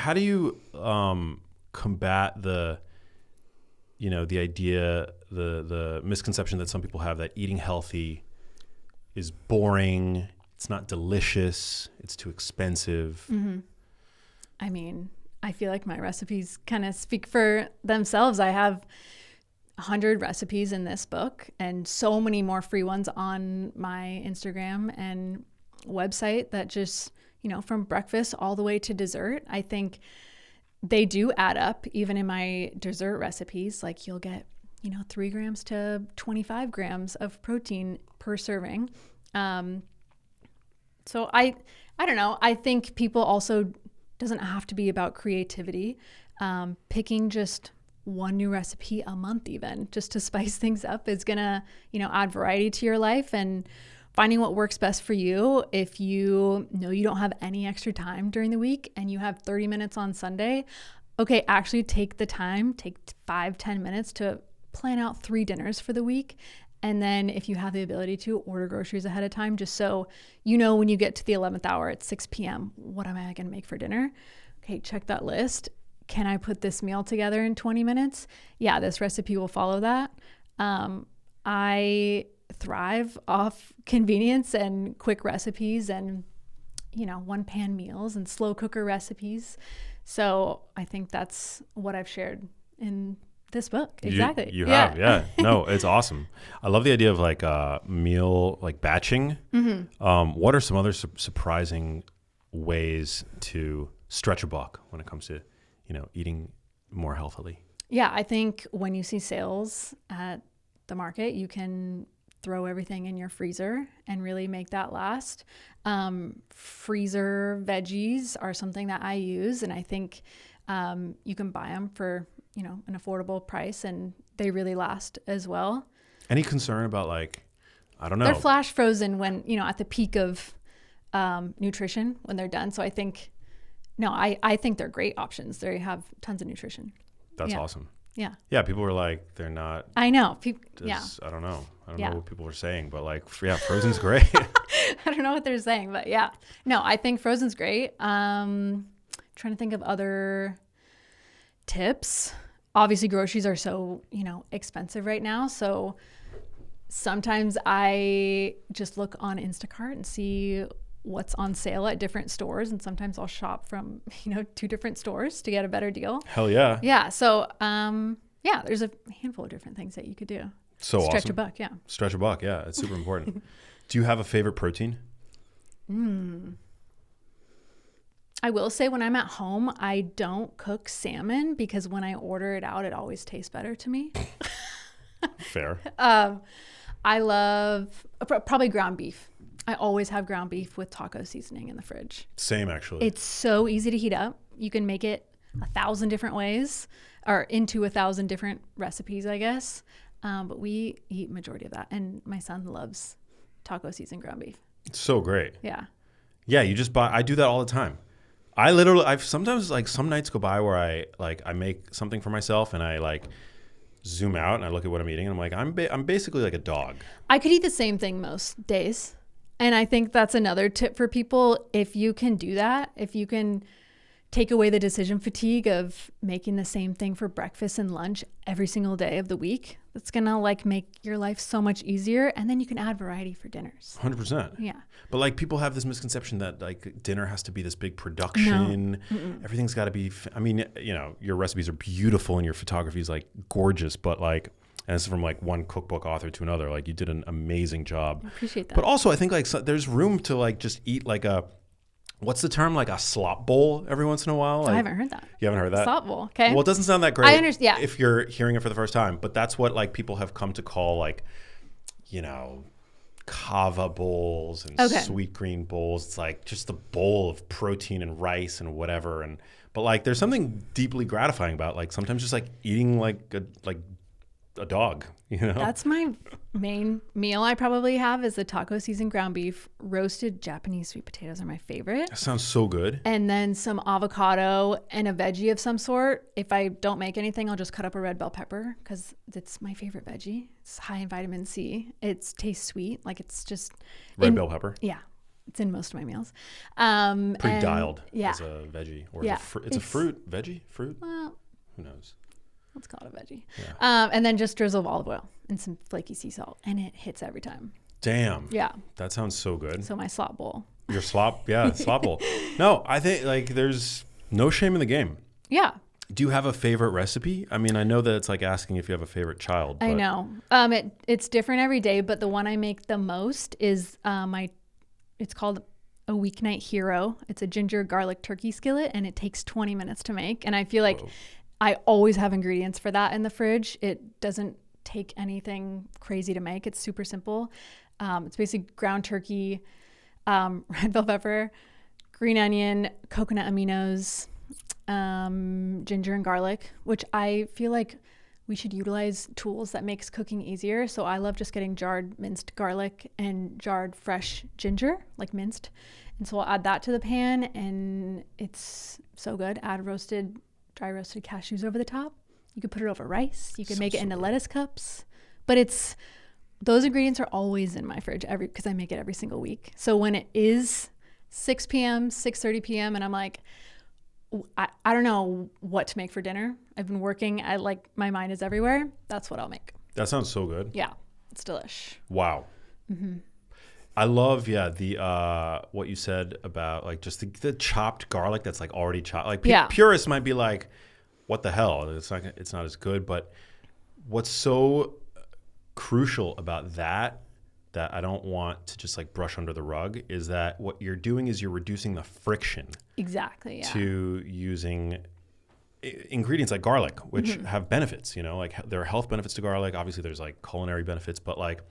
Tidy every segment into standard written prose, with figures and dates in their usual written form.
how do you combat the idea, the misconception that some people have that eating healthy is boring, it's not delicious, it's too expensive? Mm-hmm. I mean, I feel like my recipes kind of speak for themselves. I have 100 recipes in this book and so many more free ones on my Instagram and website that just, from breakfast all the way to dessert. I think they do add up. Even in my dessert recipes, like you'll get, 3 grams to 25 grams of protein per serving. So I don't know. I think people also doesn't have to be about creativity. Picking just one new recipe a month, even just to spice things up, is gonna, add variety to your life, and finding what works best for you. If you know you don't have any extra time during the week and you have 30 minutes on Sunday, okay, actually take the time, take 5-10 minutes to plan out 3 dinners for the week. And then if you have the ability to, order groceries ahead of time, just so when you get to the 11th hour at 6 p.m., what am I going to make for dinner? Okay, check that list. Can I put this meal together in 20 minutes? Yeah, this recipe will follow that. I thrive off convenience and quick recipes and, one pan meals and slow cooker recipes. So I think that's what I've shared in this book. Exactly. You have, yeah. No, it's awesome. I love the idea of meal, batching. Mm-hmm. What are some other surprising ways to stretch a buck when it comes to, eating more healthily? Yeah, I think when you see sales at the market, you can throw everything in your freezer and really make that last. Freezer veggies are something that I use, and I think you can buy them for an affordable price, and they really last as well. Any concern about I don't know? They're flash frozen when at the peak of nutrition when they're done. So I think I think they're great options. They have tons of nutrition. That's awesome. Yeah. Yeah. People were like, they're not. I know. I don't know. I don't know what people were saying, but frozen's great. I don't know what they're saying, but yeah. No, I think frozen's great. Trying to think of other tips. Obviously, groceries are so, expensive right now. So sometimes I just look on Instacart and see what's on sale at different stores. And sometimes I'll shop from, 2 different stores to get a better deal. Hell yeah. Yeah. So, there's a handful of different things that you could do. So Stretch awesome. a buck. Yeah. Stretch a buck. Yeah. It's super important. Do you have a favorite protein? I will say when I'm at home, I don't cook salmon because when I order it out, it always tastes better to me. Fair. I love probably ground beef. I always have ground beef with taco seasoning in the fridge. Same, actually. It's so easy to heat up. You can make it 1,000 different ways, or into 1,000 different recipes, I guess. But we eat majority of that. And my son loves taco seasoned ground beef. It's so great. Yeah. Yeah, you just buy. I do that all the time. I've sometimes some nights go by where I make something for myself and I zoom out and I look at what I'm eating and I'm I'm basically like a dog. I could eat the same thing most days. And I think that's another tip for people. If you can do that, if you can take away the decision fatigue of making the same thing for breakfast and lunch every single day of the week, that's going to make your life so much easier. And then you can add variety for dinners. 100%. Yeah. But people have this misconception that dinner has to be this big production. No. Everything's got to be, your recipes are beautiful and your photography is gorgeous, but and it's from one cookbook author to another. You did an amazing job. I appreciate that. But also I think there's room to just eat what's the term? A slop bowl every once in a while? I haven't heard that. You haven't heard that? Slop bowl. Okay. Well, it doesn't sound that great. I understand. Yeah. If you're hearing it for the first time, but that's what people have come to call kava bowls and sweet green bowls. It's just a bowl of protein and rice and whatever. But there's something deeply gratifying about sometimes just eating a dog, That's my main meal I probably have is the taco seasoned ground beef. Roasted Japanese sweet potatoes are my favorite. That sounds so good. And then some avocado and a veggie of some sort. If I don't make anything, I'll just cut up a red bell pepper because it's my favorite veggie. It's high in vitamin C. It tastes sweet. It's just... Red bell pepper? Yeah. It's in most of my meals. Pretty dialed yeah. as a veggie. Or Yeah. it's a fruit. Veggie? Fruit? Well, Who knows? let's call it a veggie. Yeah. And then just drizzle of olive oil and some flaky sea salt. And it hits every time. Damn. Yeah. That sounds so good. So my slop bowl. Your slop? Yeah, slop bowl. No, I think like there's no shame in the game. Yeah. Do you have a favorite recipe? I mean, I know that it's like asking if you have a favorite child. But I know. It's different every day, but the one I make the most is it's called a weeknight hero. It's a ginger garlic turkey skillet, and it takes 20 minutes to make. And I feel like I always have ingredients for that in the fridge. It doesn't take anything crazy to make. It's super simple. It's basically ground turkey, red bell pepper, green onion, coconut aminos, ginger and garlic, which I feel like we should utilize tools that makes cooking easier. So I love just getting jarred minced garlic and jarred fresh ginger, like minced. And so I'll add that to the pan, and it's so good. Add dry roasted cashews over the top. You could put it over rice. You could make it into lettuce cups. But those ingredients are always in my fridge because I make it every single week. So when it is 6 p.m., 6:30 p.m., and I'm like, I don't know what to make for dinner. I've been working. My mind is everywhere. That's what I'll make. That sounds so good. Yeah, it's delish. Wow. Mm-hmm. I love, what you said about like just the chopped garlic that's like already chopped. Like purists might be like, what the hell? It's not as good. But what's so crucial about that I don't want to just like brush under the rug is that what you're doing is you're reducing the friction. Exactly. Yeah. To using ingredients like garlic, which have benefits, like there are health benefits to garlic. Obviously there's like culinary benefits, but like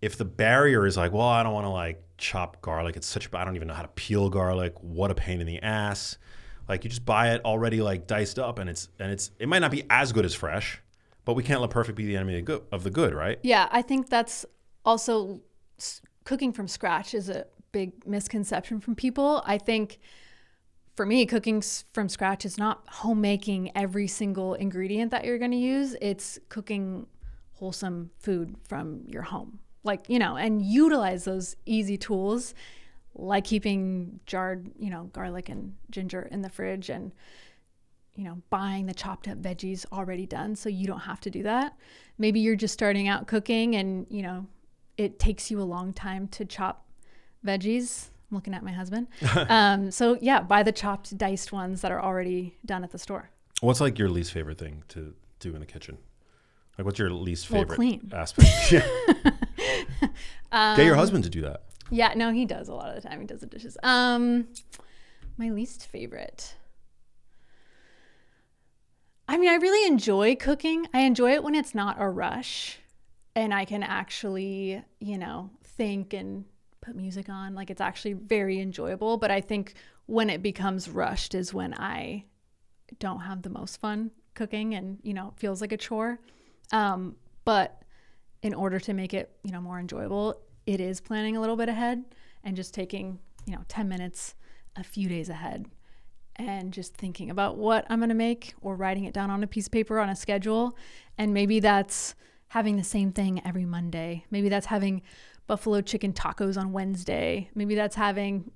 if the barrier is like, well, I don't want to like chop garlic. I don't even know how to peel garlic. What a pain in the ass. Like you just buy it already like diced up and it might not be as good as fresh, but we can't let perfect be the enemy of the good, right? Yeah. I think that's also cooking from scratch is a big misconception from people. I think for me, cooking from scratch is not homemaking every single ingredient that you're going to use. It's cooking wholesome food from your home, and utilize those easy tools like keeping jarred, garlic and ginger in the fridge and, buying the chopped up veggies already done. So you don't have to do that. Maybe you're just starting out cooking and, it takes you a long time to chop veggies. I'm looking at my husband. So yeah, buy the chopped, diced ones that are already done at the store. What's like your least favorite thing to do in the kitchen? Like what's your least favorite clean aspect? Get your husband to do that. Yeah, no, he does a lot of the time. He does the dishes. My least favorite. I mean, I really enjoy cooking. I enjoy it when it's not a rush and I can actually, think and put music on. Like it's actually very enjoyable. But I think when it becomes rushed is when I don't have the most fun cooking and, it feels like a chore. But in order to make it, more enjoyable, it is planning a little bit ahead and just taking, 10 minutes, a few days ahead and just thinking about what I'm going to make or writing it down on a piece of paper on a schedule. And maybe that's having the same thing every Monday. Maybe that's having buffalo chicken tacos on Wednesday. Maybe that's having,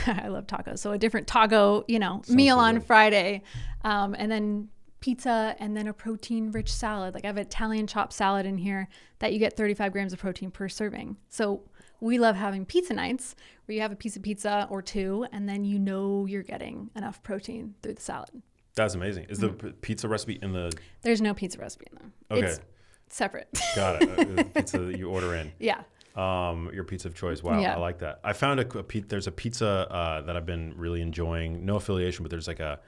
I love tacos. So a different taco, meal on Friday. And then pizza and then a protein rich salad. Like I have an Italian chopped salad in here that you get 35 grams of protein per serving. So we love having pizza nights where you have a piece of pizza or two and then you're getting enough protein through the salad. That's amazing. Is the pizza recipe in the... There's no pizza recipe in there. Okay. It's separate. Got it. Pizza that you order in. Yeah. Your pizza of choice. Wow. Yeah. I like that. I found there's a pizza that I've been really enjoying. No affiliation, but there's like a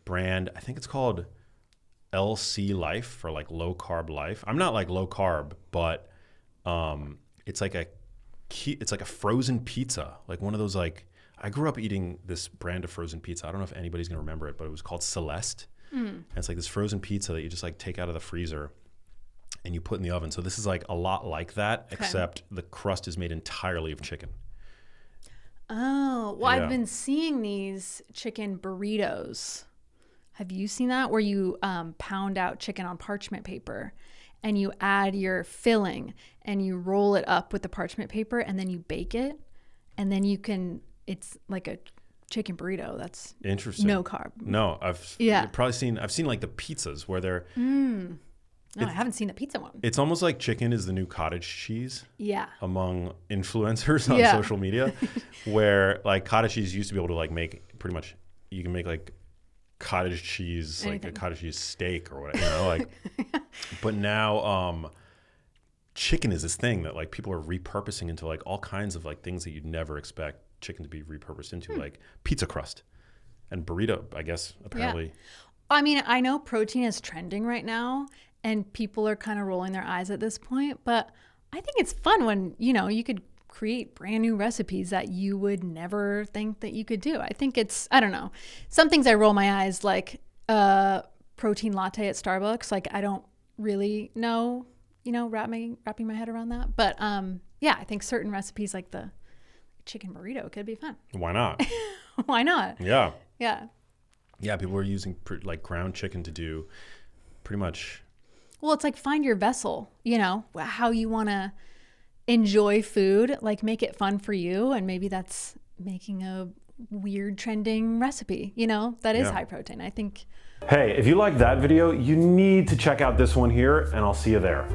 brand. I think it's called LC Life for like low carb life. I'm not like low carb, but it's like a frozen pizza. Like one of those like... I grew up eating this brand of frozen pizza. I don't know if anybody's going to remember it, but it was called Celeste. And it's like this frozen pizza that you just like take out of the freezer and you put in the oven. So this is like a lot like that, except the crust is made entirely of chicken. Oh, well, yeah. I've been seeing these chicken burritos. Have you seen that? Where you pound out chicken on parchment paper and you add your filling and you roll it up with the parchment paper and then you bake it. and then it's like a chicken burrito that's interesting. no carb. No, I've seen like the pizzas where they're. No, I haven't seen the pizza one. It's almost like chicken is the new cottage cheese. Yeah. Among influencers on social media, where like cottage cheese used to be able to like make pretty much, you can make like cottage cheese, like a cottage cheese steak or whatever, you know, like, but now chicken is this thing that like people are repurposing into like all kinds of like things that you'd never expect chicken to be repurposed into, like pizza crust and burrito, I guess, apparently. Yeah. I mean, I know protein is trending right now and people are kind of rolling their eyes at this point, but I think it's fun when, you know, you could create brand new recipes that you would never think that you could do. I think I don't know. Some things I roll my eyes, like protein latte at Starbucks. Like I don't really know, you know, wrapping my head around that. But yeah, I think certain recipes like the chicken burrito could be fun. Why not? Why not? Yeah. Yeah. Yeah, people are using like ground chicken to do pretty much. Well, it's like find your vessel, you know, how you want to enjoy food, like make it fun for you. And maybe that's making a weird trending recipe, you know, that is high protein. I think. Hey, if you like that video, you need to check out this one here, and I'll see you there.